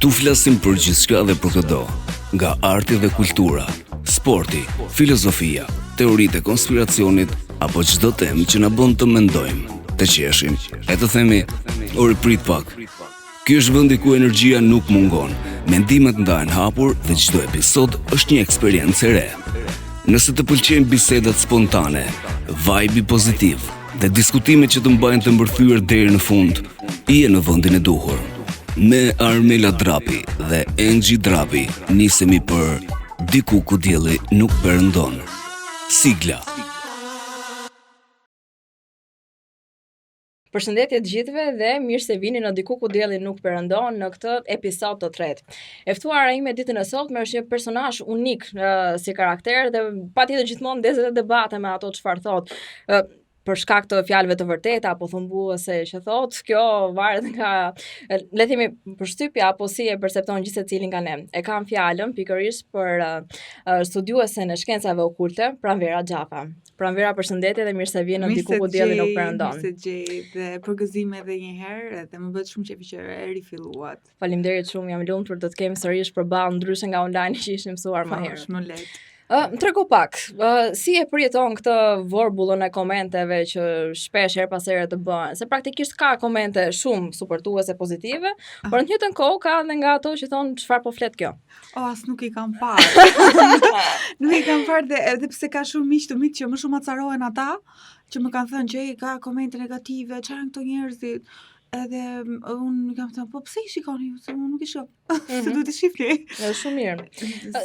Këtu flasim për gjithçka dhe për çdo, nga arti dhe kultura, sporti, filozofia, teoritë e konspiracionit apo çdo temë që na bën të mendojmë, të qeshim, e të themi, "Ore prit pak." Ky është vendi ku energjia nuk mungon, mendimet ndahen hapur dhe çdo episod është një eksperiencë e re. Nëse të pëlqejnë bisedat spontane, vibe pozitiv dhe diskutimet që të mbajnë të mbërthyer deri në fund, je në vendin e duhur. Me Armela Drapi dhe Engji Drapi nisemi për Diku ku dielli nuk perëndon. Sigla. Përshëndetje të gjithëve dhe mirë se vini në Diku ku dielli nuk perëndon në këtë episod të tretë. E ftuara ime ditën e sotme është një personazh unik si karakter dhe patjetër gjithmonë ndezet e debate me ato çfarë thotë. Për shkak të fjalëve të vërteta apo thëmbuese që thotë, kjo varet nga le të themi përshtypja apo si e percepton gjithë secili nga ne. E kam fjalën pikërisht për studiuesen e shkencave okulte, Pranvera Xhafa. Pranvera, përshëndetje dhe mirë se vjen në Diku ku dielli nuk perëndon. Mirë se gjej dhe përgëzime edhe një herë dhe më bëhet shumë qefi që e rifilluat. Faleminderit shumë, jam lumtur të të kemi sërish përballë ndryshe nga online që ishim mësuar më herë. Është më lehtë. Më trego pak, si e përjeton këtë vorbullën e komenteve që shpesh her pas here të bëhen, se praktikisht ka komente shumë supportuese pozitive, por në të njëjtën kohë ka edhe nga ato që thonë çfarë po flet kjo. As nuk i kam parë. Nuk i kam parë dhe edhe pse ka shumë miq të mi që më shumë acarohen ata, që më kanë thënë që ka komente negative, çfarë janë këto njerëzit. Edhe unë kam thënë, po pse i shikoni, se unë nuk i shoh. Se duhet i shihni. Është shumë mirë.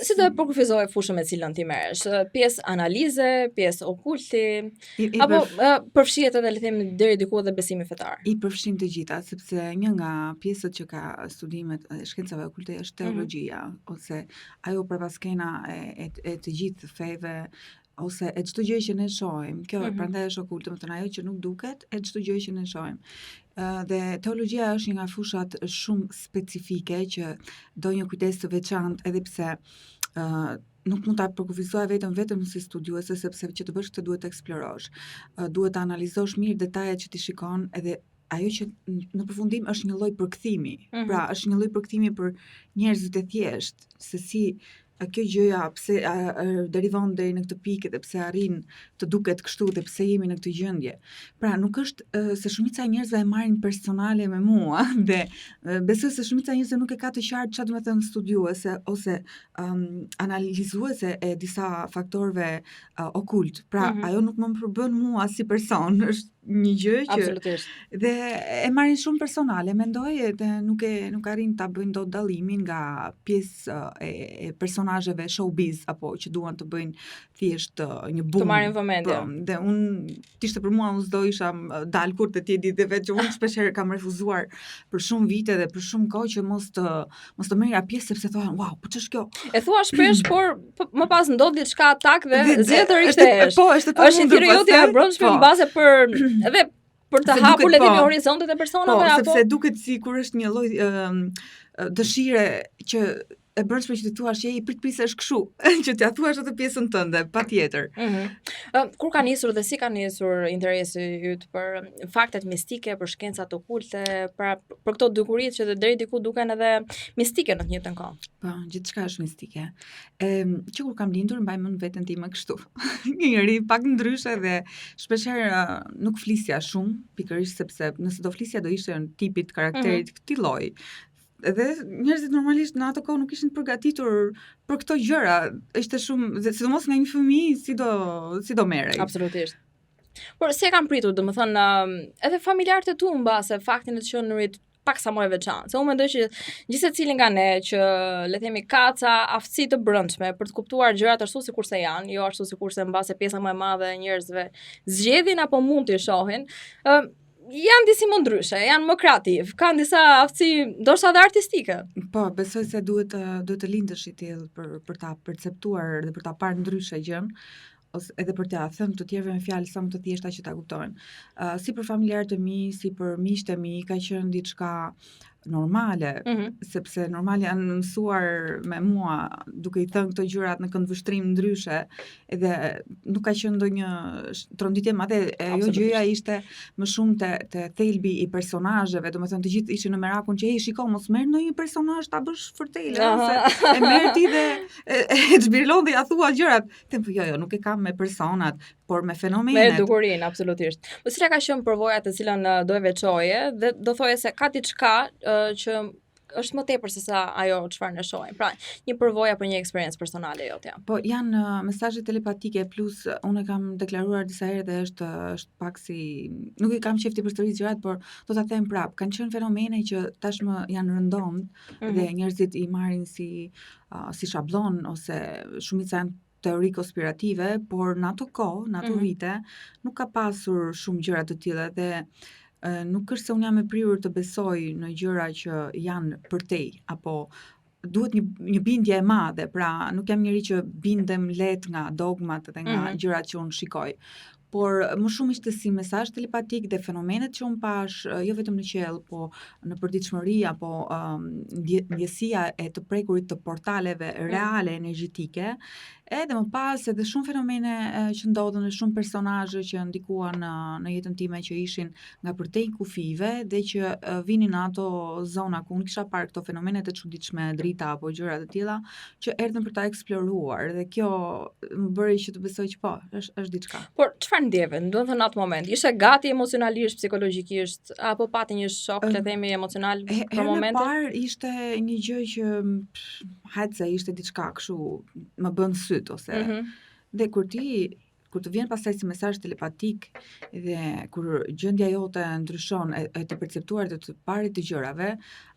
Si do të përkufizoj fushën me cilën ti merresh? Pjesë analize, pjesë okulti, apo përfshihet edhe le të themi deri diku edhe besimi fetar? I përfshin të gjitha, sepse një nga pjesët që ka studimet e shkencave okulte është teologjia, ose ajo përpaskena e të gjithë feve, ose e çdo gjë që ne shohim. Kjo prandaj është okulte, më thënë ajo që nuk duket, e çdo gjë që ne shohim. Dhe teologjia është një nga fushat shumë specifike që do një kujdes të veçantë, edhe pse nuk mund ta përkufizoj vetëm si studiuese, sepse që të bësh këtë duhet të eksplorosh. Duhet të analizosh mirë detajet që ti shikon, edhe ajo që në përfundim është një lloj përkthimi. Pra, është një lloj përkthimi për njerëzit e thjeshtë, se si kjo gjëja pse derivon deri në këtë pikë dhe pse arrin të duket kështu dhe pse jemi në këtë gjendje. Pra, nuk është se shumica e njerëzve e marrin personale me mua dhe besoj se shumica e njerëzve nuk e ka të qartë çfarë do të thënë studiuese ose analizuese e disa faktorëve okult. Pra, ajo nuk më përbën mua si person, është një gjë që Absolutisht. Dhe e marrin shumë personale, mendoj dhe nuk arrin ta bëjnë dot dallimin nga pjesë e personazheve showbiz apo që duan të bëjnë thjesht një boom. Të marrin vëmendje. Dhe ishte për mua, unë s'do isha dal kur të tjedi dhe vetë që unë shpeshherë kam refuzuar për shumë vite dhe për shumë kohë që mos të merrja pjesë sepse thonë, wow, po ç'është kjo? E thua shpesh, por më pas ndodh diçka atak dhe zgjedh të rikthehesh. Po, është e pamundur. Është një thirrje jote e brendshme në bazë për edhe për të hapur le të themi horizontet e personave apo sepse duket sikur është një lloj dëshire që e brendshme që ti thua që i prit është kështu, që t'ia thuash atë pjesën tënde, patjetër. Kur ka nisur dhe si ka nisur interesi yt për faktet mistike, për shkencat okulte, për këto dukuritë që deri diku duken edhe mistike në të njëjtën kohë? Po, gjithçka është mistike. Që kur kam lindur mbaj mend veten time kështu. Një njeri pak ndryshe dhe shpeshherë nuk flisja shumë, pikërisht sepse nëse do flisja do ishte në tipit karakterit këtij lloji. Edhe njerëzit normalisht në ato kohë nuk ishin përgatitur për këto gjëra. Ishte shumë, sidomos nga një fëmijë si do merrej. Absolutisht. Por si e kam pritur, domethënë edhe familjarët e tu mbase faktin e të qenurit pak sa më e veçantë. Se unë mendoj që gjithë secili nga ne që le të themi ka ca aftësi të brendshme për të kuptuar gjërat ashtu sikurse janë, jo ashtu sikurse mbase pjesa më e madhe e njerëzve zgjedhin apo mund të shohin. Janë disi më ndryshe, janë më kreativ, kanë disa aftësi ndoshta edhe artistike. Po, besoj se duhet të lindësh i tillë për ta perceptuar dhe për ta parë ndryshe gjën, ose edhe për t'ia thënë të tjerëve me fjalë sa më të thjeshta që ta kuptojnë. Si për familjarët e mi, si për miqtë e mi, ka qenë diçka normale, sepse normale janë mësuar me mua duke i thënë këto gjërat në këndvështrim ndryshe, edhe nuk ka qenë ndonjë tronditje madhe. Jo gjëja ishte më shumë te thelbi i personazheve, domethënë të gjithë ishin në merakun që shiko mos merr ndonjë personazh ta bësh fërtele, ose e merr ti dhe e zhbirlon dhe ja thua gjërat. Them po jo, nuk e kam me personat, por me fenomenet. Me dukurinë, absolutisht. Po cila ka qenë përvoja të cilën do e veçoje dhe do thoje se ka diçka që është më tepër se sa ajo çfarë ne shohim. Pra, një përvojë apo një eksperiencë personale jote. Po janë mesazhe telepatike, plus unë kam deklaruar disa herë dhe është pak si nuk i kam qefti për përsëris gjërat, por do ta them prap. Kanë qenë fenomene që tashmë janë rëndom dhe njerëzit i marrin si shablon ose shumica janë teori konspirative, por në ato kohë, në ato vite, nuk ka pasur shumë gjëra të tilla dhe nuk është se unë jam e prirur të besoj në gjëra që janë përtej, apo duhet një bindje e madhe, pra nuk jam njëri që bindem lehtë nga dogmat dhe nga gjërat që unë shikoj. Por më shumë ishte si mesazh telepatik dhe fenomenet që unë pash, jo vetëm në qiell, po në përditshmëri apo ndjesia e të prekurit të portaleve reale energjetike, edhe më pas edhe shumë fenomene që ndodhen dhe shumë personazhe që ndikuan në jetën time që ishin nga përtej kufive dhe që vinin në ato zona ku unë kisha parë këto fenomene të çuditshme, drita apo gjëra të tilla që erdhën për ta eksploruar dhe kjo më bëri që të besoj që po, është diçka. Por çfarë ndjeve? Do të thënë atë moment, ishe gati emocionalisht, psikologjikisht apo pati një shok, le të themi, emocional për momentin? Herë parë ishte një gjë që hajtë ishte diçka kështu më bën syt ose dhe kur të vjen pastaj si mesazh telepatik dhe kur gjendja jote ndryshon e të perceptuar të parit të gjërave,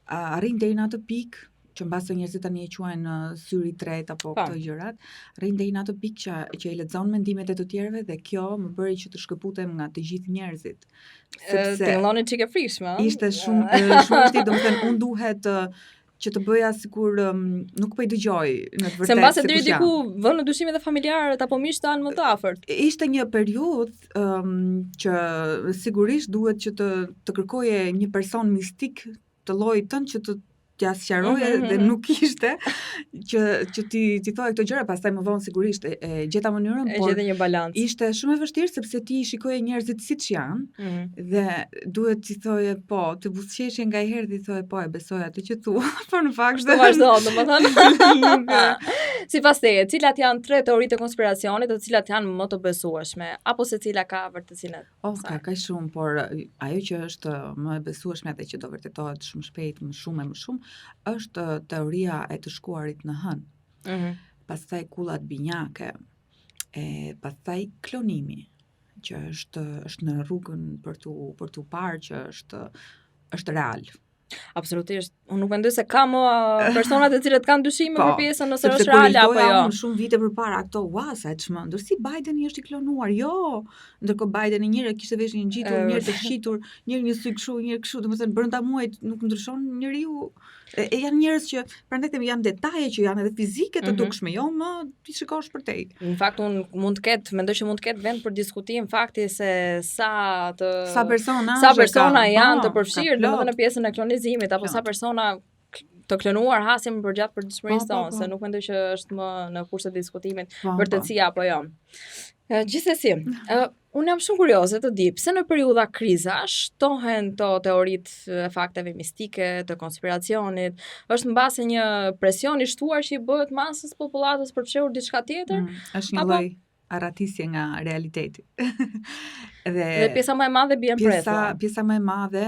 arrin deri në atë pikë që mbase njerëzit tani e quajnë syri i tretë apo këto gjërat, arrin deri në atë pikë që e lexon mendimet e të tjerëve dhe kjo më bëri që të shkëputem nga të gjithë njerëzit. Sepse filloni çike frikshme. Ishte shumë vështirë, domethënë unë duhet që të bëja sikur nuk po I dëgjoj në të vërtetë. Se mbase deri diku vënë në dyshim edhe familjarët apo miqtë tanë më të afërt. Ishte një periudhë që sigurisht duhet që të kërkoje një person mistik të llojit tënd që t'ja sqaroje dhe nuk ishte që ti thoje këto gjëra, pastaj më vonë sigurisht e gjeta mënyrën, por gjete një balancë. Ishte shumë e vështirë sepse ti shikoje njerëzit siç janë dhe duhet ti thoje po, të buzëqeshje ngaherë ti thoje po, e besoj atë që thua, por në fakt të vazhdon, domethënë. Sipas teje, cilat janë 3 teoritë e konspiracionit, të cilat janë më të besueshme, apo secila ka vërtetësinë? Ka shumë, por ajo që është më e besueshme dhe që do vërtetohet shumë shpejt, më shumë, është teoria e të shkuarit në hënë. Pastaj kullat binjake, pastaj klonimi, që është në rrugën për tu parë që është real. Absolutisht. Unë nuk mendoj se ka më personat e cilët kanë dyshime për pjesën nëse është reale apo jo. Unë shumë vite përpara këto, sa e çmendur, si Bideni është I klonuar. Jo, ndërkohë Bideni njëri kishte veshin ngjitur, njëri të shitur, njëri një sy kështu, njëri kështu, domethënë brenda muajit nuk ndryshon njeriu. Janë njerëz që prandaj them janë detaje që janë edhe fizike të dukshme, jo më ti shikosh përtej. Në fakt mendoj që mund të ketë vend për diskutim fakti se sa persona janë të përfshirë domethënë në pjesën e klonizimit apo sa persona të klonuar hasim përgjatë për dëshmërisë tonë, se nuk mendoj që është më në kurse të diskutimit vërtetësia apo jo. Gjithsesi, unë jam shumë kurioze të di pse në periudha krizash shtohen to teoritë e fakteve mistike, të konspiracionit, është mbase një presion I shtuar që I bëhet masës popullatës për fshehur diçka tjetër? Është një lloj arratisje nga realiteti. Dhe pjesa më e madhe bien prethur. Pjesa më e madhe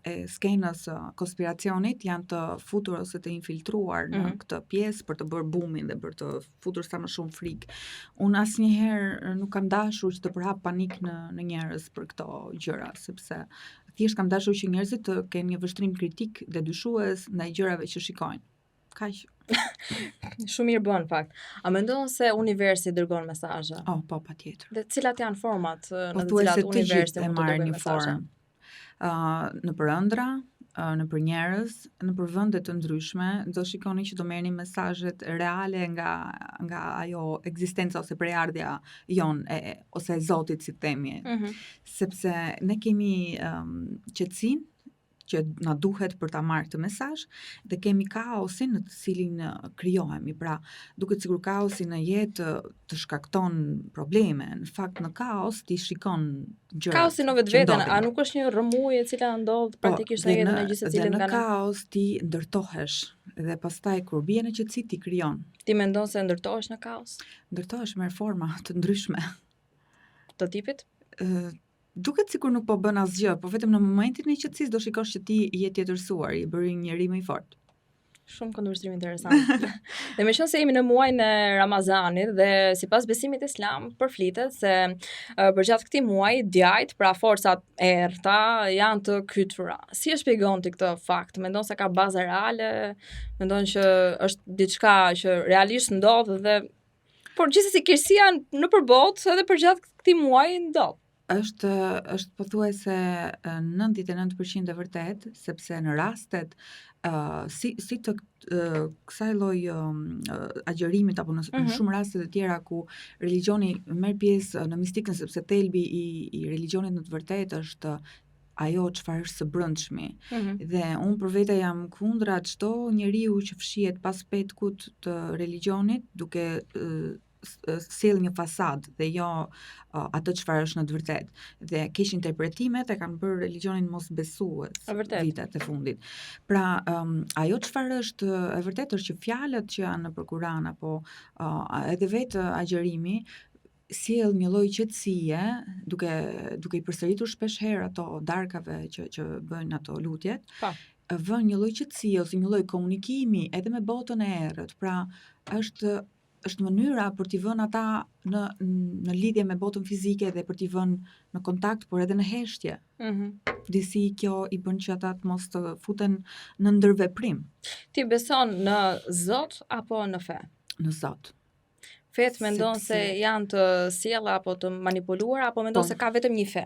e skenës konspiracionit janë të futur ose të infiltruar në këtë pjesë për të bërë boomin dhe për të futur sa më shumë frikë. Unë asnjëherë nuk kam dashur që të përhap panik në njerëz për këto gjëra, sepse thjesht kam dashur që njerëzit të kenë një vështrim kritik dhe dyshues ndaj gjërave që shikojnë. Kaq. Shumë mirë bën fakt. A mendon se universi dërgon mesazhe? Po, patjetër. Dhe cilat janë format në të cilat universi mund të dërgojë mesazhe? Në për ëndra, në për njerëz, në për vende të ndryshme, do shikoni që do merrni mesazhet reale nga ajo ekzistenca ose prejardhja jon ose e Zotit si themi. Sepse ne kemi qetësinë që na duhet për ta marrë këtë mesazh dhe kemi kaosin në të cilin krijohemi. Pra, duket sikur kaosi në jetë të shkakton probleme. Në fakt në kaos ti shikon gjërat. Kaosi në vetveten, a nuk është një rrëmujë e cila ndodh praktikisht në jetën e gjithë secilin nga ne? Në kaos ti ndërtohesh dhe pastaj kur bie në qetësi ti krijon. Ti mendon se ndërtohesh në kaos? Ndërtohesh me forma të ndryshme. Të tipit? Duket sikur nuk po bën asgjë, po vetëm në momentin e qetësisë do shikosh që ti je tjetërsuar, i bëri një njerëz më i fortë. Shumë këndvështrim interesant. Dhe me qenë se jemi në muajin e Ramazanit dhe sipas besimit islam përflitet se përgjatë këtij muaji djajt, pra forcat e errta janë të kytura. Si e shpjegon ti këtë fakt? Mendon se ka bazë reale? Mendon që është diçka që realisht ndodh dhe por gjithsesi keqësia në përbotë edhe përgjatë këtij muaji ndodh. Është pothuajse 99% e vërtet, sepse në rastet si të kësaj lloj agjërimit apo në shumë raste të tjera ku religioni merr pjesë në mistikën, sepse thelbi i religionit në të vërtetë është ajo çfarë është së brendshmi. Dhe unë për vete jam kundra çdo njeriu që fshihet pas petkut të religionit duke sjell një fasad dhe jo atë çfarë është në të vërtetë. Dhe keq interpretimet e kanë bërë religionin mos besues vitet e fundit. Pra, ajo çfarë është e vërtetë është që fjalët që janë në Kur'an apo edhe vetë agjërimi sjell një lloj qetësie duke i përsëritur shpesh herë ato darkave që bëjnë ato lutjet. Vën një lloj qetësie ose një lloj komunikimi edhe me botën e errët. Pra, është mënyra për t'i vënë ata në lidhje me botën fizike dhe për t'i vënë në kontakt, por edhe në heshtje. Disi kjo i bën që ata të mos të futen në ndërveprim. Ti beson në Zot apo në fe? Në Zot. Fet mendon se janë të sjella apo të manipuluara apo mendon se ka vetëm një fe?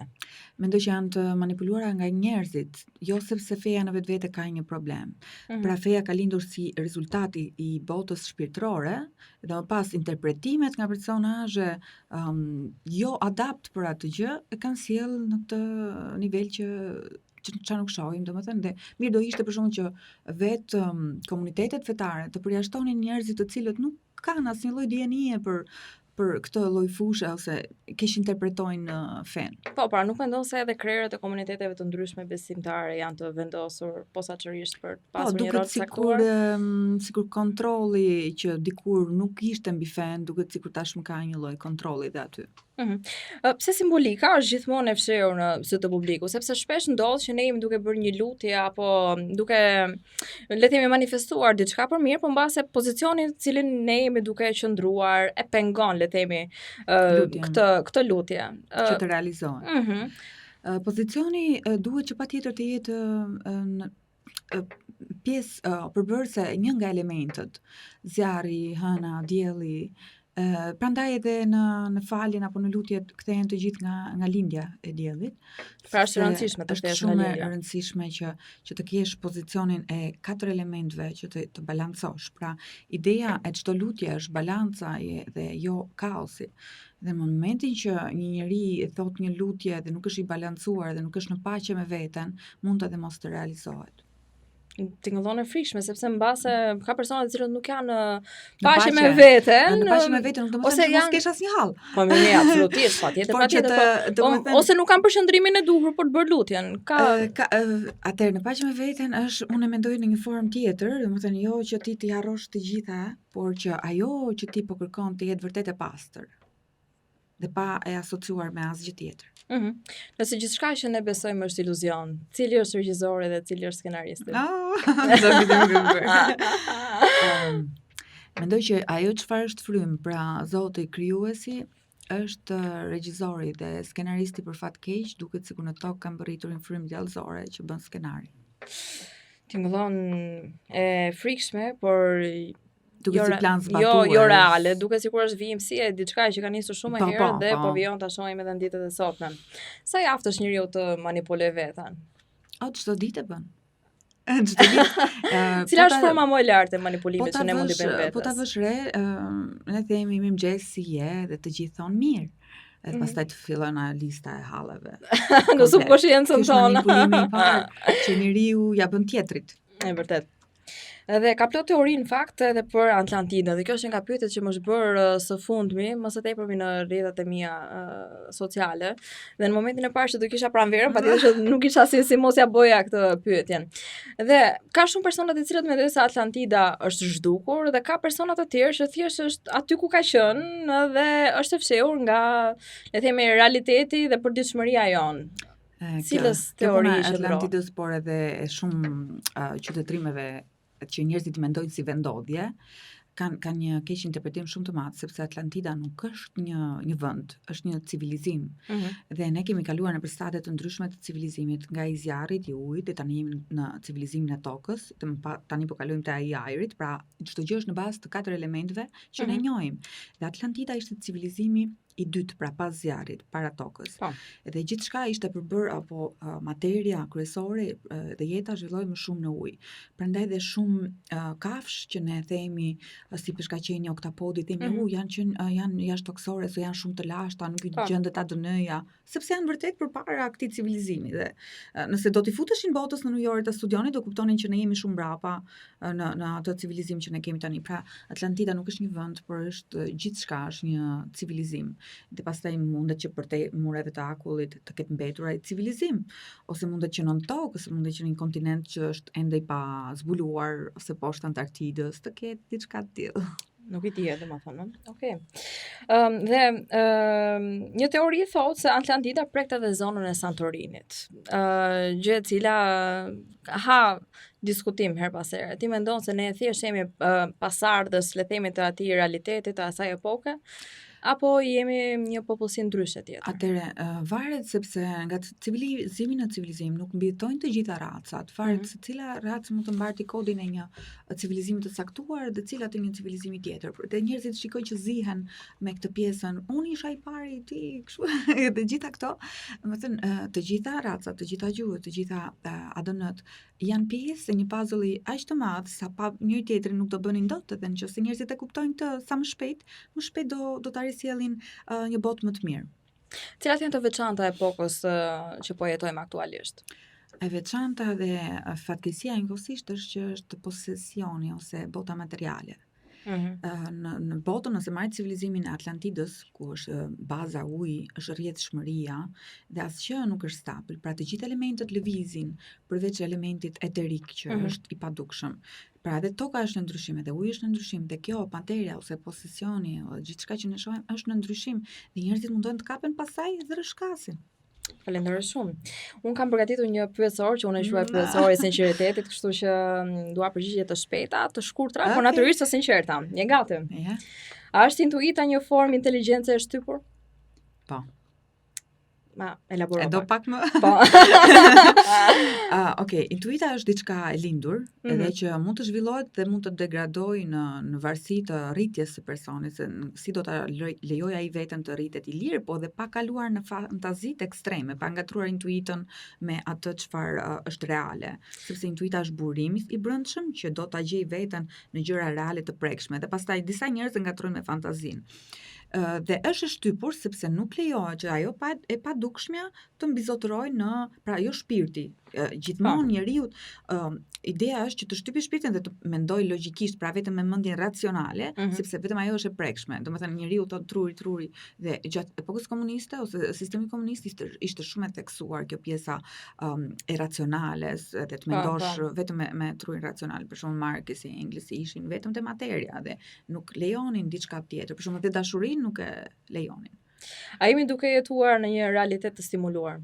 Mendoj që janë të manipuluara nga njerëzit, jo sepse feja në vetvete ka një problem. Pra feja ka lindur si rezultati i botës shpirtërore dhe më pas interpretimet nga personazhe jo adapt për atë gjë e kanë sjell në këtë nivel që nuk shohim, domethënë, dhe mirë do ishte për shkakun që vetë komunitetet fetare të përjashtonin njerëzit të cilët nuk kanë asnjë lloj dienie për këtë lloj fushë ose keq interpretojnë fen. Po, pra nuk mendon se edhe krerët e komuniteteve të ndryshme besimtare janë të vendosur posaçërisht për të pasur një rol të caktuar? Sikur kontrolli që dikur nuk ishte mbi fen, duket sikur tashmë ka një lloj kontrolli dhe aty. Pse simbolika është gjithmonë e fshehur në sy të publikut, sepse shpesh ndodh që ne jemi duke bërë një lutje apo duke le të themi manifestuar diçka për mirë, por mbase pozicioni në cilin ne jemi duke qëndruar e pengon le të themi këtë lutje që të realizohet. Pozicioni duhet që patjetër të jetë pjesë përbërëse një nga elementët, zjarri, hëna, dielli. Prandaj edhe në faljen apo në lutjet kthehen të gjithë nga lindja e diellit. Pra është rëndësishme të kthesh nga lindja. Është shumë e rëndësishme që të kesh pozicionin e 4 elementëve që të balancosh. Pra ideja e çdo lutje është balanca dhe jo kaosi. Dhe në momentin që një njeri thot një lutje dhe nuk është i balancuar dhe nuk është në paqe me veten, mund edhe mos të realizohet. Tingëllon e frikshme, sepse mbase ka persona të cilët nuk janë paqe me veten. Në paqe me veten nuk do të thotë që mos kesh asnjë hall. Po mirë, absolutisht, patjetër. Ose nuk kanë përqendrimin e duhur për të bërë lutjen. Atëherë në paqe me veten është, unë e mendoj në një formë tjetër, domethënë jo që ti t'i harrosh të gjitha, por që ajo që ti po kërkon të jetë vërtet e pastër dhe pa e asociuar me asgjë tjetër. Nëse gjithçka që ne besojmë është iluzion, cili është regjizori dhe cili është skenaristi? Mendoj që ajo çfarë është frym, pra Zoti krijuesi është regjizori dhe skenaristi për fat keq, duket sikur në tokë kanë bërritur një frym djallëzore që bën skenari. Tingëllon e frikshme, por duket si plan zbatuar. Jo reale, duket sikur është vijimësia e diçka që ka nisur shumë herë dhe po vijon ta shohim edhe në ditët e sotme. Sa i aftë është njeriu të manipulojë veten? Çdo ditë e bën. Çdo ditë. Cila është forma më e lartë e manipulimit që ne mund të bëjmë vetes? Po ta vësh re, ne themi mirëmëngjes si je dhe të gjithë thon mirë. Edhe pastaj të fillon lista e halleve. Në subkonsciencën tonë. Manipulimi i parë që njeriu ja bën tjetrit. E vërtet. Edhe ka plot teori në fakt edhe për Atlantidën, dhe kjo është nga pyetjet që më zbër së fundmi, më së tepërmi në rrjetet e mia sociale, dhe në momentin e parë që do kisha pranverën, patjetër që nuk isha si mos ja boja këtë pyetjen. Dhe ka shumë persona të cilët mendojnë se Atlantida është zhdukur, dhe ka persona të tjerë që thjesht është aty ku ka qenë dhe është e fshehur nga, le të themi, realiteti dhe përditshmëria jonë. Cilës teori e Atlantidës, por edhe e shumë qytetërimeve që njerëzit mendojnë si vendodhje, kanë një keq interpretim shumë të madh, sepse Atlantida nuk është një vend, është një civilizim. Dhe ne kemi kaluar nëpër stade të ndryshme të civilizimit, nga i zjarrit, i ujit, dhe tani jemi në civilizimin e tokës, tani po kalojmë te ai i ajrit, pra çdo gjë është në bazë të 4 elementeve që ne njohim. Dhe Atlantida ishte civilizimi i dytë, pra pas zjarrit, para tokës. Dhe gjithçka ishte përbërë apo materia kryesore dhe jeta zhvilloi më shumë në ujë. Prandaj dhe shumë kafsh që ne themi si peshkaqeni, oktapodi, themi janë jashtëtoksore, ose janë shumë të lashta, nuk i gjendet ADN-ja, sepse janë vërtet përpara këtij civilizimi. Dhe nëse do t'i futeshin botës në New York të studioni, do kuptonin që ne jemi shumë mbrapa në atë civilizim që ne kemi tani. Pra Atlantida nuk është një vend, por është gjithçka, është një civilizim. Dhe pastaj mundet që për te mureve të akullit të ketë mbetur ai civilizim, ose mundet që nën tokë, ose mundet që në një kontinent që është ende i pa zbuluar, ose poshtë Antarktidës, të ketë diçka të tillë. Nuk i dihet, domethënë. Okej. Dhe një teori thotë se Atlantida prekte edhe zonën e Santorinit. Gjë e cila ha diskutim her pas here. Ti mendon se ne thjesht jemi pasardhës, le të themi, të atij realitetit të asaj epoke, apo jemi një popullsi ndryshe tjetër? Atëre, varet, sepse nga civilizimi në civilizim nuk mbijetojnë të gjitha racat. Varet se cila racë mund të mbarti kodin e një civilizimi të caktuar dhe cilat e një civilizimi tjetër. Dhe njerëzit shikojnë që zihen me këtë pjesën, unë isha i pari, ti kështu, dhe gjitha këto, domethënë të gjitha racat, të gjitha gjuhët, të gjitha ADN-t janë pjesë e një puzzle aq të madh sa pa njëri tjetrin nuk do bënin dot, edhe nëse njerëzit e kuptojnë të sa më shpejt do ta risjellin një botë më të mirë. Cilat janë të veçanta epokës që po jetojmë aktualisht? E veçanta dhe fatkeqësia njëkohësisht është që është posesioni ose bota materiale. Në botën, nëse marrë civilizimin e Atlantidës, ku është baza uji, është rrjedhshmëria dhe asgjë nuk është stabil. Pra të gjithë elementet lëvizin përveç elementit eterik që është i padukshëm. Pra edhe toka është në ndryshim, edhe uji është në ndryshim, dhe kjo materia ose posesioni, gjithçka që ne shohim është në ndryshim, dhe njerëzit mundohen të kapen pasaj dhe rrëshkasin. Falenderoj shumë. Unë kam përgatitur një pyetësor që unë e quaj pyetësor e sinqeritetit, kështu që dua përgjigje të shpejta, të shkurtra, por natyrisht të sinqerta. Je gati? A është intuita një formë inteligjence e shtypur? Po. Ma elaboro. E do pak më? Po. Okej, intuita është diçka e lindur, edhe që mund të zhvillohet dhe mund të degradojë në varësi të rritjes së personit, se si do ta lejojë ai veten të rritet i lirë, po dhe pa kaluar në fantazitë ekstreme, pa ngatruar intuitën me atë çfarë është reale, sepse intuita është burim i brendshëm që do ta gjej veten në gjëra reale të prekshme, dhe pastaj disa njerëz e ngatrojnë me fantazinë. Dhe është e shtypur sepse nuk lejohet që ajo e padukshmja të mbizotërojë në, pra jo shpirti. Gjithmonë njeriu, ideja është që të shtypë shpirtin dhe të mendoj logjikisht, pra vetëm me mendjen racionale, sepse vetëm ajo është e prekshme. Domethënë njeriu thot truri, dhe gjatë epokës komuniste ose sistemi komunist ishte shumë e theksuar kjo pjesa e racionales, dhe të mendosh vetëm me trurin racional. Për shembull Marxi, Englesi ishin vetëm te materia dhe nuk lejonin diçka tjetër. Për shembull, dhe dashurinë nuk e lejonin. A jemi duke jetuar në një realitet të stimuluar?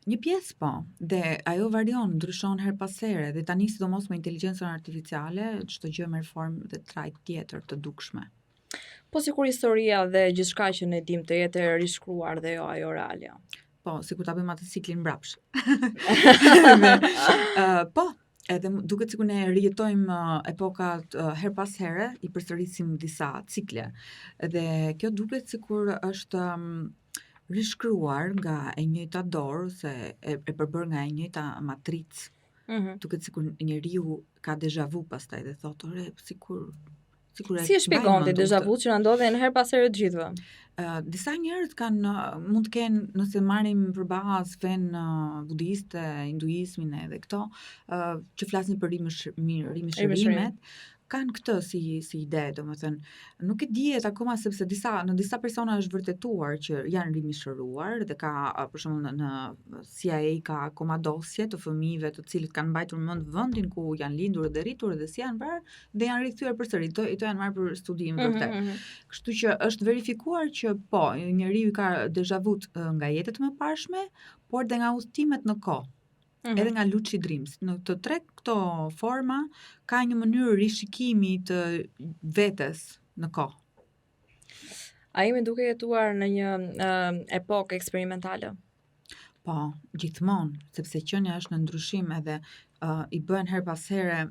Një pjesë po, dhe ajo varion, ndryshon her pas here, dhe tani sidomos me inteligjencën artificiale, çdo gjë merr formë dhe trajt tjetër të dukshme. Po sikur historia dhe gjithçka që ne dim të jetë e rishkruar dhe jo ajo realja. Po, sikur ta bëjmë atë ciklin mbrapsht. Po, edhe duket sikur ne rijetojmë epokat her pas here, i përsërisim disa cikle. Dhe kjo duket sikur është rishkruar nga e njëjta dorë, ose e përbërë nga e njëjta matricë. Duket sikur njeriu ka deja vu pastaj dhe thotë, sikur Sigurisht. Si e shpjegon ti déjà vu që na ndodhen her pas here të gjithëve? Disa njerëz kanë mund të kenë, nëse marrim përballë fen budiste, hinduizmin edhe këto, që flasin për rimishërimet, kanë këtë si ide, domethënë nuk e dihet akoma sepse në disa persona është vërtetuar që janë rimishëruar dhe ka për shembull në CIA ka komadosje të fëmijëve të cilët kanë mbajtur mend vendin ku janë lindur dhe rritur dhe si janë parë dhe janë rikthyer përsëri. Këto janë marrë për studim vërtet. Kështu që është verifikuar që po, njeriu ka déjà vu nga jetët më parshme, por dhe nga udhëtimet në kohë. Edhe nga lucid dreams. Në të tre këto forma ka një mënyrë rishikimi të vetes në kohë. A jemi duke jetuar në një epokë eksperimentale? Po, gjithmonë, sepse qenia është në ndryshim edhe i bën her pas here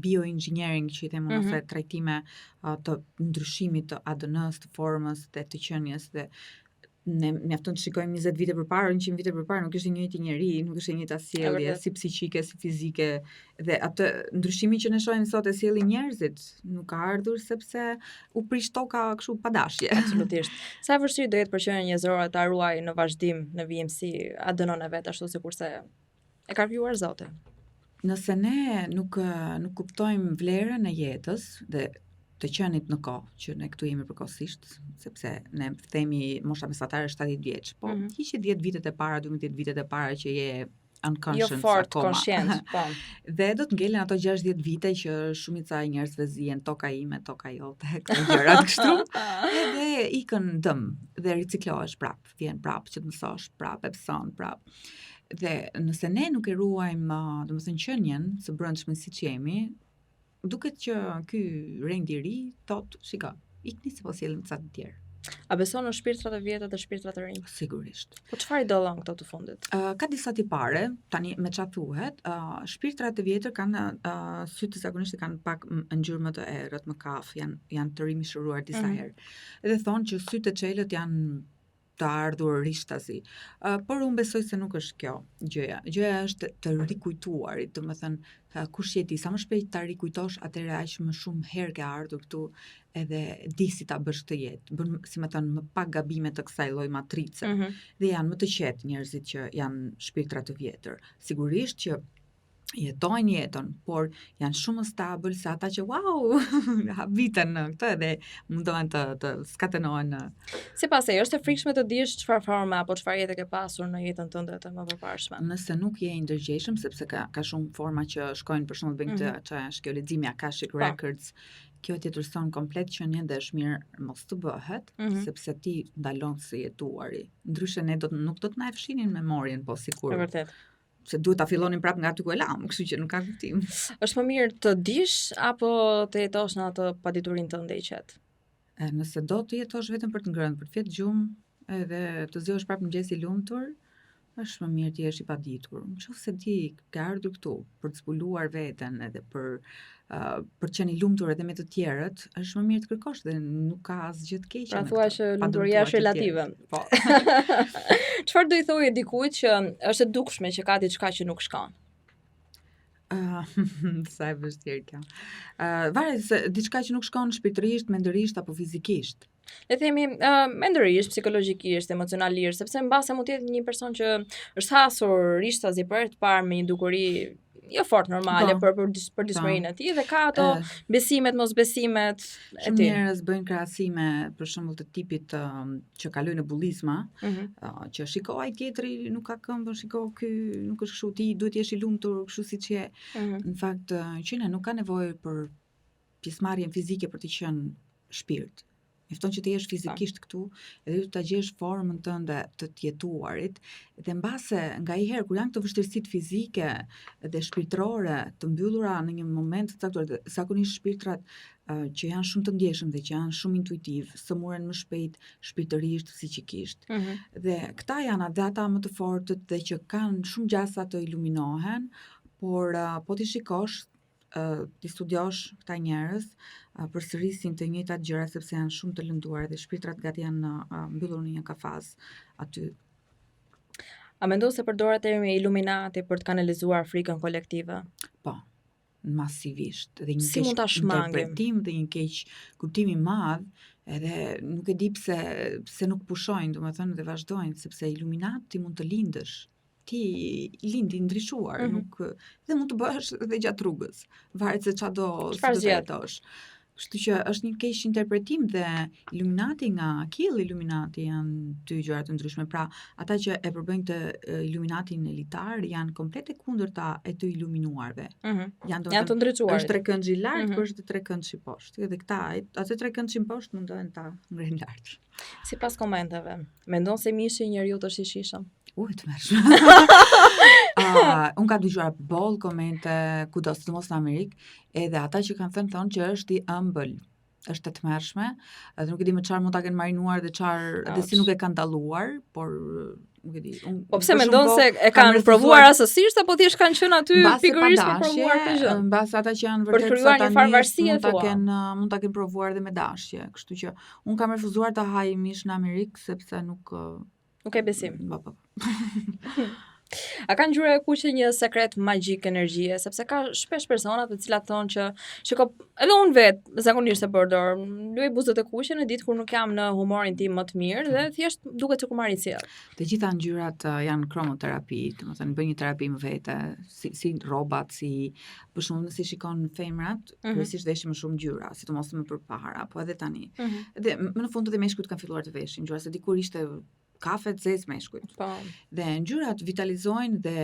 bioengineering që i themi ose trajtime të ndryshimit të ADN-s, të formës dhe të qenies dhe ne mjafton të shikojmë 20 vite përpara, 100 vite përpara nuk ishte njëjti njeri, nuk ishte njëjta sjellje, si psiqike, si fizike, dhe atë ndryshimi që ne shohim sot e sjellin njerëzit nuk ka ardhur sepse u prish toka kështu pa dashje. Absolutisht. Sa e vështirë do jetë për qenien njerëzore ta ruajë në vazhdim në vijimsi ADN-n e vet ashtu sikurse e ka krijuar Zoti. Nëse ne nuk kuptojmë vlerën e jetës dhe të qenit në kohë, që ne këtu jemi përkohësisht, sepse ne themi mosha mesatare 70 vjeç, po hiqi 10 vitet e para, 12 vitet e para që je unconscious jo fort, akoma. konshient, po. Dhe do të ngelen ato 60 vite që shumica e njerëzve zihen toka ime, toka jote, këto gjërat kështu. Edhe ikën dëm dhe riciklohesh prap, vjen prap që të mësosh prap, e mëson prap. Dhe nëse ne nuk e ruajmë, domethënë qenien së brendshme siç jemi, duket që ky rendi i ri thot, shiko, ikni se po sjellim ca të tjerë. A beson në shpirtrat e vjetër dhe shpirtrat e rinj? Sigurisht. Po çfarë i dallon këto të fundit? Ka disa tipare, tani me çfarë thuhet, shpirtrat e vjetër kanë sytë zakonisht kanë pak ngjyrë më të errët, më kaf, janë të rimishëruar disa herë. Edhe thonë që sytë e çelët janë të ardhur rishtazi. Por unë besoj se nuk është kjo gjëja. Gjëja është të rikujtuarit, domethënë kush je ti, sa më shpejt ta rikujtosh, atëherë aq më shumë herë ke ardhur këtu edhe di si ta bësh këtë jetë. Bën, si më thënë, më pak gabime të kësaj lloj matrice. Dhe janë më të qetë njerëzit që janë shpirtra të vjetër. Sigurisht që jetojnë jetën, por janë shumë stabil se ata që wow, habiten në këtë dhe mundohen të skatenohen. Sipas teje, është e frikshme të dish çfarë forme apo çfarë jetë ke pasur në jetën tënde të më përparshme? Nëse nuk je i ndërgjegjshëm, sepse ka shumë forma që shkojnë për shembull bëjnë këtë është kjo leximi Akashic Records. Kjo ti tërson komplet qenien dhe është mirë mos të bëhet, sepse ti ndalon se jetuari. Ndryshe ne nuk do të na e fshinin memorien, po sikur. E vërtet. Se duhet ta fillonin prapë nga aty ku e lam, kështu që nuk ka kuptim. Është më mirë të dish apo të jetosh në atë paditurinë tënde i qetë? Nëse do të jetosh vetëm për të ngrënë, për të fjetë gjumë edhe të zgjohesh prapë mëngjesi i lumtur, është më mirë të jesh i paditur. Nëse ti ke ardhur këtu për të zbuluar veten edhe për të qenë i lumtur edhe me të tjerët, është më mirë të kërkosh dhe nuk ka asgjë të keqe. Pra thua që lumturia është relative. Po. Çfarë do i thojë dikujt që është e dukshme që ka diçka që nuk shkon? Sa e vështirë kjo. Varet se diçka që nuk shkon shpirtërisht, mendërisht apo fizikisht. Le themi mendërisht, psikologjikisht, emocionalisht, sepse mbase mund të jetë një person që është hasur rishtazi për herë të parë me një dukuri jo fort normale për dishmërinë e tij dhe ka ato besimet, mosbesimet e Shumë tij. njerëz bëjnë krahasime për shembull të tipit që kalojnë në bullizma, që shiko ai tjetri nuk ka këmbë, shiko ky nuk është kështu, ti duhet jesh i lumtur kështu siç je. Në fakt qenia nuk ka nevojë për pjesëmarrjen fizike për të qenë shpirt. Mjafton që të jesh fizikisht këtu, edhe të ta gjesh formën tënde të jetuarit, dhe mbase ngaherë kur janë këto vështirësitë fizike dhe shpirtërore të mbyllura në një moment të caktuar, zakonisht shpirtrat që janë shumë të ndjeshëm dhe që janë shumë intuitiv, sëmuren më shpejt shpirtërisht, psiqikisht. Dhe këta janë ata më të fortët dhe që kanë shumë gjasa të iluminohen, por po ti shikosh ti studiosh këta njerëz, përsërisin të njëjtat gjëra sepse janë shumë të lënduar dhe shpirtrat gati janë mbyllur në një kafaz aty. A mendon se përdoret termi Illuminati për të kanalizuar frikën kolektive? Po. masivisht dhe një Si mund ta keq shmangim? interpretim dhe një keq kuptim i madh, edhe nuk e di pse nuk pushojnë, domethënë dhe vazhdojnë, sepse Illuminati mund të lindësh. Ti lind i ndryshuar, nuk dhe mund të bëhesh edhe gjatë rrugës. Varet se çfarë do Çfarë të trajtosh. Kështu që është një keq interpretim dhe Illuminati nga qielli Illuminati janë dy gjëra të ndryshme. Pra, ata që e përbëjnë të Illuminatin elitar janë komplet e kundërta e të iluminuarve. Janë të ndryquarit. Është trekëndshi i lartë, por është trekëndshi i poshtë. Edhe këta, atë trekëndshi i poshtë mundohen ta ngrenë lart. Sipas komenteve, mendon se mishi njeriu është i shishëm? Të mërshme. Unë ka dëgjuar boll komente kudo, sidomos në Amerikë, edhe ata që kanë thonë që është i ëmbël, është e tmerrshme, edhe nuk e di me çfarë mund ta kenë marinuar dhe çfarë dhe si nuk e kanë dalluar, por nuk e di. Po pse mendon se e kanë provuar rastësisht apo thjesht kanë qenë aty pikërisht për provuar këtë gjë? Mbas ata që janë vërtet satanistë mund ta kenë provuar dhe me dashje, kështu që unë kam refuzuar ta haj mish në Amerikë sepse nuk e besim. A ka ngjyra e kuqe një sekret magjik energjie, sepse ka shpesh persona të cilat thonë që shiko, edhe unë vetë zakonisht e përdor, luaj buzët e kuqe në ditë kur nuk jam në humorin tim më të mirë dhe thjesht duket sikur marr i sjell. Të gjitha ngjyrat janë kromoterapi, domethënë bëj një terapi më vete, si rrobat, si për shembull nëse shikon femrat, kryesisht veshin më shumë ngjyra, sidomos më përpara, po edhe tani. Dhe më në fund edhe meshkujt kanë filluar të veshin ngjyra, se dikur ishte kafe të zezë meshkujt. Dhe ngjyrat vitalizojnë dhe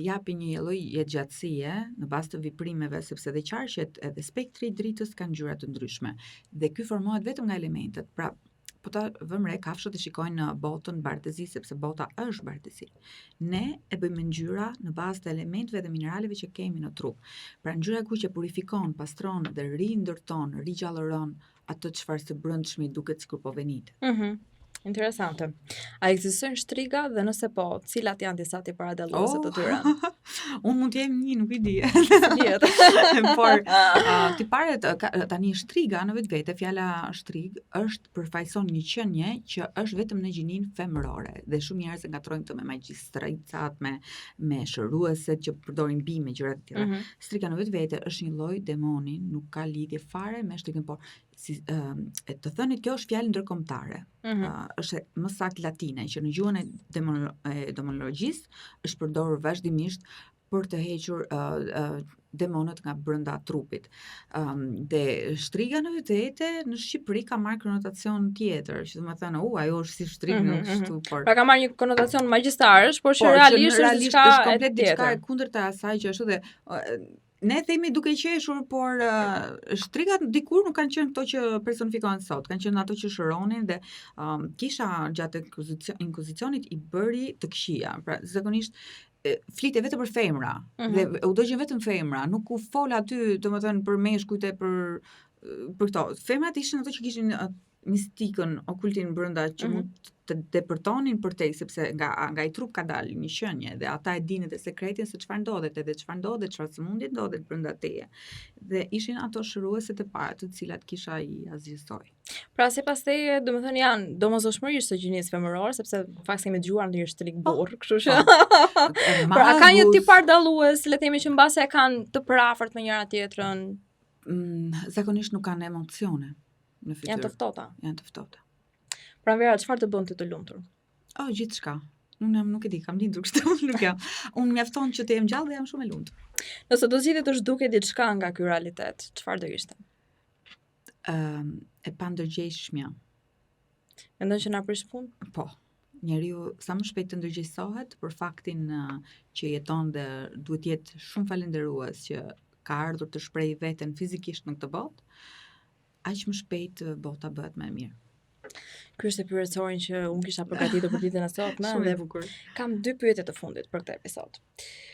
japin një lloj jetëgjatësie në bazë të veprimeve, sepse dhe qarqet edhe spektri i dritës kanë ngjyra të ndryshme. Dhe ky formohet vetëm nga elementet. Pra, po ta vëmë re, kafshët e shikojnë në botën bardëzi, sepse bota është bardëzi. Ne e bëjmë ngjyra në bazë të elementeve dhe mineraleve që kemi në trup. Pra ngjyra e kuqe purifikon, pastron dhe rindërton, rigjallëron atë çfarë së brendshmi duket sikur po venit. Interesante. A ekzistojnë shtriga dhe nëse po, cilat janë disa tipare dalluese të tyre? Unë mund të jem një, nuk i di. Por tiparet tani shtriga në vetvete, fjala shtrig është përfaqëson një qenie që është vetëm në gjinin femërore dhe shumë njerëz e ngatrojnë këtë me magjistricat, me shërueset që përdorin bime gjëra të tjera. Shtriga në vetvete është një lloj demoni, nuk ka lidhje fare me shtrigën, por të thënit kjo është fjalë ndërkombëtare. Është më saktë latine, që në gjuhën e demonologjisë është përdorur vazhdimisht për të hequr demonët nga brenda trupit. Dhe shtriga në vetvete në Shqipëri ka marrë konotacion tjetër, që domethënë, ajo është si shtrigë në kështu, por pra ka marrë një konotacion magjistarësh, por që realisht është komplet diçka e kundërta asaj që është dhe ne themi duke qeshur, por shtrigat dikur nuk kanë qenë këto që personifikohen sot, kanë qenë ato që shëronin dhe kisha gjatë inkuzicionit i bëri të këqija. Pra zakonisht flite vetëm për femra dhe u dëgjojnë vetëm femra, nuk u fol aty domethënë për meshkujt e për këto. Femrat ishin ato që kishin mistikën, okultin brenda që mund të depërtonin përtej, sepse nga i trup ka dalë një qenie dhe ata e dinë edhe sekretin se çfarë ndodhet, edhe çfarë ndodhet, çfarë sëmundje ndodhet brenda teje. Dhe ishin ato shërueset e para të cilat kisha i azgjësoj. Pra sipas teje, domethënë janë domosdoshmërisht të gjinisë femërore, sepse në fakt kemi dëgjuar ndonjë shtrik burr, kështu që. Pra ka një tipar dallues, le të themi që mbase e kanë të përafërt me njëra tjetrën. Zakonisht nuk kanë emocione. Janë të ftohta. Janë të ftohta. Pra Vera, çfarë të bën ti të lumtur? Gjithçka. Unë nuk e di, kam lindur kështu, nuk jam. Unë mjafton që të jem gjallë dhe jam shumë e lumtur. Nëse do zgjidhje të zhduket diçka nga ky realitet, çfarë do ishte? E pandërgjeshmja. Mendon që na prish punë? Po. Njeriu sa më shpejt të ndërgjegjësohet për faktin që jeton dhe duhet jetë shumë falendërues që ka ardhur të shprehë veten fizikisht në këtë botë, aq më shpejt bota bëhet më e mirë. Ky është pyetësorin që unë kisha përgatitur për ditën e sotme dhe kam 2 pyetje të fundit për këtë episod.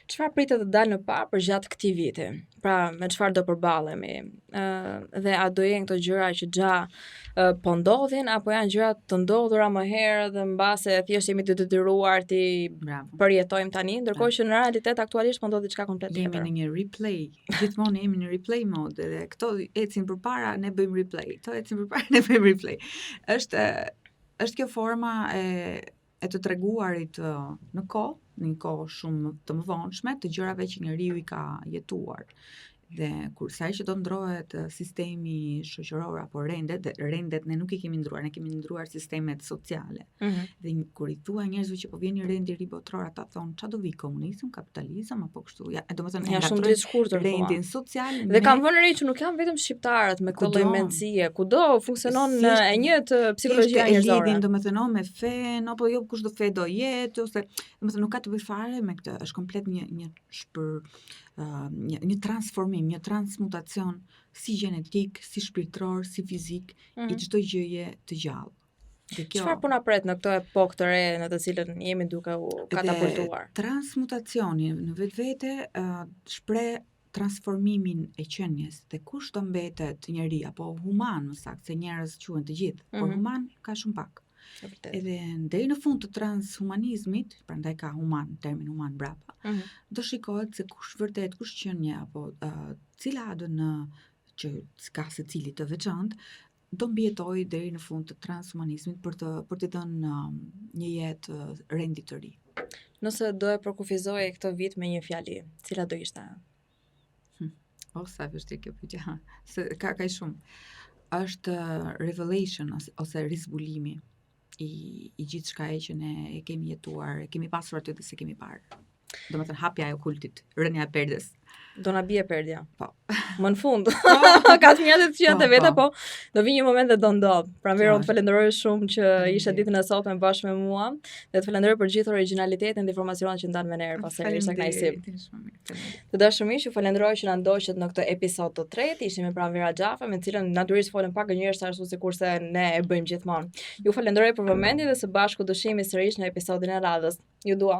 Çfarë pritet të dalë në parë për gjatë këtij viti? Pra, me çfarë do përballemi? Dhe a do jenë këto gjëra që po ndodhin apo janë gjëra të ndodhura më herë dhe mbase thjesht jemi të detyruar ti përjetojmë tani, ndërkohë që në realitet aktualisht po ndodh diçka komplet tjetër. Jemi në një replay, gjithmonë jemi në replay mode dhe këto ecin përpara, ne bëjmë replay. Këto ecin përpara, ne bëjmë replay. Është kjo forma e të treguarit në kohë, një kohë shumë të mëvonshme, të gjërave që njeriu i ka jetuar. Dhe kur sa që do ndrohet sistemi shoqëror apo rendet, dhe rendet ne nuk i kemi ndruar, ne kemi ndruar sistemet sociale. Dhe kur i thua njerëzve që po vjen një rend i ri botror, ata thonë ç'a do vi komunizëm, kapitalizëm apo kështu. Ja, domethënë ja shumë të shkurtër rendin social. Dhe kam vënë re që nuk janë vetëm shqiptarët me këtë lloj mendësie, kudo funksionon e njëjtë psikologjia njerëzore. Lidhin domethënë me fen, apo jo kush do fe do jetë, ose domethënë nuk ka të bëjë fare me këtë, është komplet një transformim, një transmutacion si gjenetik, si shpirtëror, si fizik, i çdo gjëje të gjallë. Çfarë po na pret në këtë epokë të re në të cilën jemi duke u katapultuar? Transmutacioni në vetvete shpreh transformimin e qenies, dhe kush do mbetet njeri apo human, më saktë, se njerëz quhen të gjithë, por human ka shumë pak. Edhe deri në fund të transhumanizmit, prandaj ka termin human brapa, do shikohet se kush vërtet, kush qenie apo cila ADN që ka secili të veçantë, do mbijetoj deri në fund të transhumanizmit për të dhënë një jetë rendit të ri. Nëse do e përkufizoje këtë vit me një fjali, cila do ishte? Sa vështirë kjo pyetje. Se ka shumë. Është revelation ose rizbulimi i gjithë shkaje që ne e kemi jetuar, e kemi pasur aty dhe se kemi parë. Domethënë hapja e okultit, rënja e perdes. Do na bie perdja. Po. Më në fund. Ka të mjatë të qenë të vete, po do vi një moment dhe do ndodh. Pranvero, të falenderoj shumë që ishe ditën e sotme bashkë me mua, dhe të falenderoj për gjithë origjinalitetin dhe informacionet që ndan me ne pastaj ishte kënaqësi. Të dashur miq, ju falenderoj që na ndoqët në këtë episod të tretë. Ishim me Pranvera Xhafa, me të cilën natyrisht folëm pak gënjeshtër ashtu sikurse ne e bëjmë gjithmonë. Ju falenderoj për momentin dhe së bashku do shihemi sërish në episodin e radhës. Ju dua.